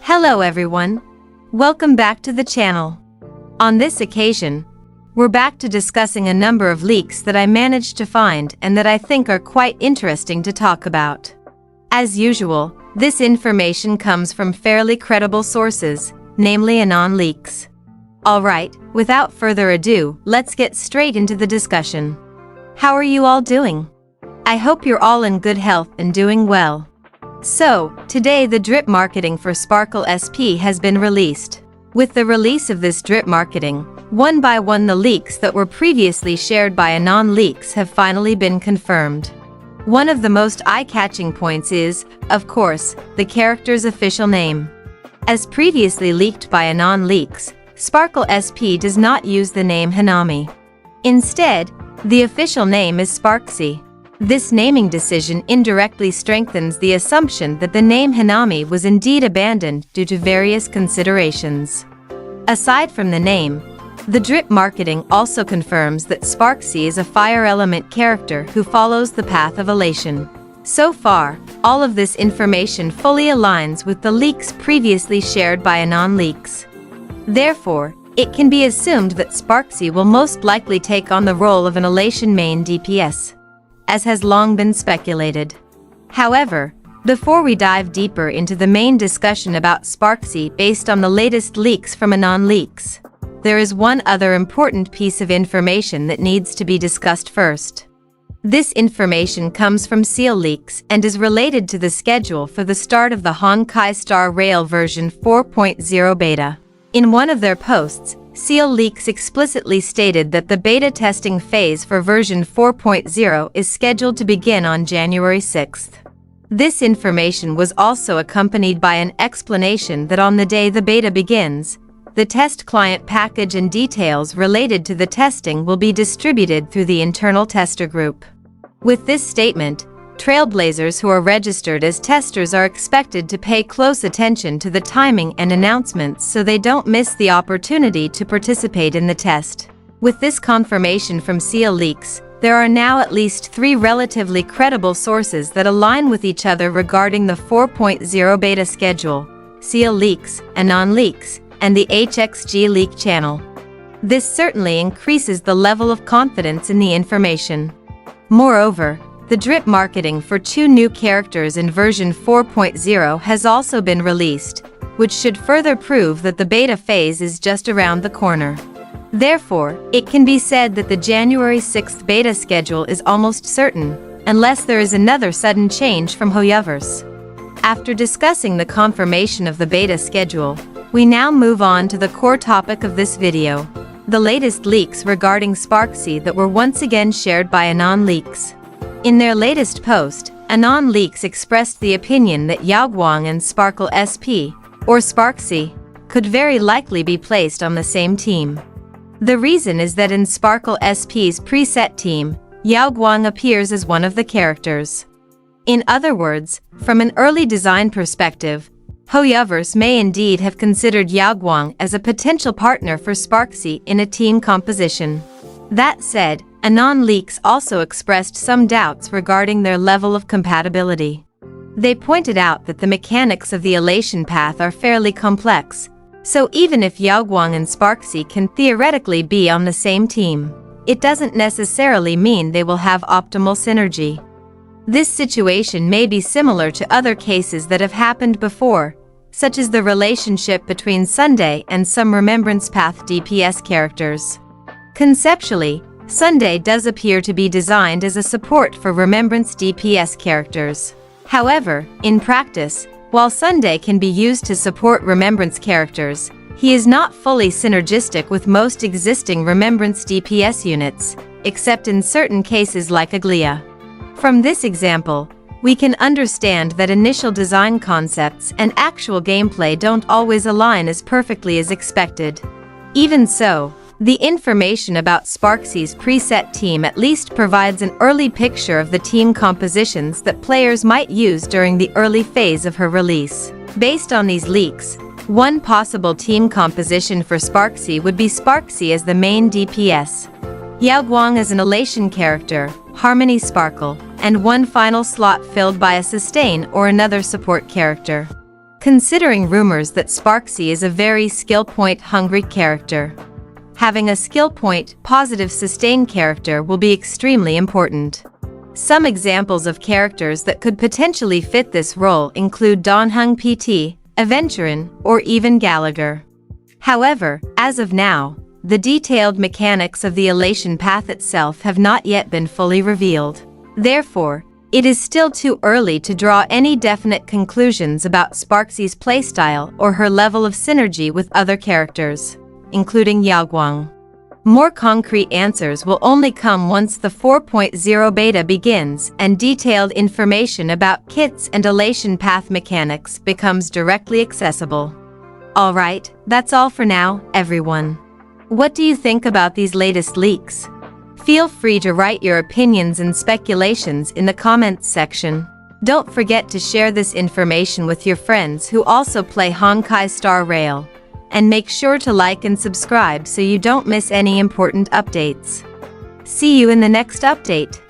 Hello everyone. Welcome back to the channel. On this occasion, we're back to discussing a number of leaks that I managed to find and that I think are quite interesting to talk about. As usual, this information comes from fairly credible sources, namely Anon Leaks. Alright, without further ado, let's get straight into the discussion. How are you all doing? I hope you're all in good health and doing well. So, today the drip marketing for Sparkle SP has been released. With the release of this drip marketing, one by one the leaks that were previously shared by Anon Leaks have finally been confirmed. One of the most eye-catching points is, of course, the character's official name. As previously leaked by Anon Leaks, Sparkle SP does not use the name Hanami. Instead, the official name is Sparxie. This naming decision indirectly strengthens the assumption that the name Hanami was indeed abandoned due to various considerations. Aside from the name, the drip marketing also confirms that Sparxie is a fire element character who follows the path of elation. So far, all of this information fully aligns with the leaks previously shared by Anon Leaks. Therefore, it can be assumed that Sparxie will most likely take on the role of an elation main DPS, as has long been speculated. However, before we dive deeper into the main discussion about Sparxie based on the latest leaks from Anon Leaks, there is one other important piece of information that needs to be discussed first. This information comes from Seal Leaks and is related to the schedule for the start of the Honkai starrail version 4.0 beta. In one of their posts, Seal Leaks explicitly stated that the beta testing phase for version 4.0 is scheduled to begin on January 6th. This information was also accompanied by an explanation that on the day the beta begins, the test client package and details related to the testing will be distributed through the internal tester group. With this statement, Trailblazers who are registered as testers are expected to pay close attention to the timing and announcements so they don't miss the opportunity to participate in the test. With this confirmation from Seal Leaks, there are now at least 3 relatively credible sources that align with each other regarding the 4.0 beta schedule: Seal Leaks, Anon Leaks, and the HXG Leak channel. This certainly increases the level of confidence in the information. Moreover, the drip marketing for 2 new characters in version 4.0 has also been released, which should further prove that the beta phase is just around the corner. Therefore, it can be said that the January 6th beta schedule is almost certain, unless there is another sudden change from Hoyoverse. After discussing the confirmation of the beta schedule, we now move on to the core topic of this video, the latest leaks regarding Sparxie that were once again shared by Anon Leaks. In their latest post, Anon Leaks expressed the opinion that Yaoguang and Sparkle SP, or Sparxie, could very likely be placed on the same team. The reason is that in Sparkle SP's preset team, Yaoguang appears as one of the characters. In other words, from an early design perspective, Hoyoverse may indeed have considered Yaoguang as a potential partner for Sparxie in a team composition. That said, Anon Leaks also expressed some doubts regarding their level of compatibility. They pointed out that the mechanics of the elation path are fairly complex, so even if Yaoguang and Sparxie can theoretically be on the same team, it doesn't necessarily mean they will have optimal synergy. This situation may be similar to other cases that have happened before, such as the relationship between Sunday and some Remembrance Path DPS characters. Conceptually, Sunday does appear to be designed as a support for Remembrance DPS characters. However, in practice, while Sunday can be used to support Remembrance characters, he is not fully synergistic with most existing Remembrance DPS units, except in certain cases like Aglia. From this example, we can understand that initial design concepts and actual gameplay don't always align as perfectly as expected. Even so, the information about Sparxie's preset team at least provides an early picture of the team compositions that players might use during the early phase of her release. Based on these leaks, one possible team composition for Sparxie would be Sparxie as the main DPS, Yaoguang as an elation character, Harmony Sparkle, and one final slot filled by a sustain or another support character. considering rumors that Sparxie is a very skill point hungry character. Having a skill point positive sustain character will be extremely important. Some examples of characters that could potentially fit this role include Donghung PT, Aventurin, or even Gallagher. However, as of now, the detailed mechanics of the elation path itself have not yet been fully revealed. Therefore, it is still too early to draw any definite conclusions about Sparxie's playstyle or her level of synergy with other characters, including Yaoguang. More concrete answers will only come once the 4.0 beta begins and detailed information about kits and elation path mechanics becomes directly accessible. Alright, that's all for now, everyone. What do you think about these latest leaks? Feel free to write your opinions and speculations in the comments section. Don't forget to share this information with your friends who also play Honkai Star Rail. And make sure to like and subscribe so you don't miss any important updates. See you in the next update.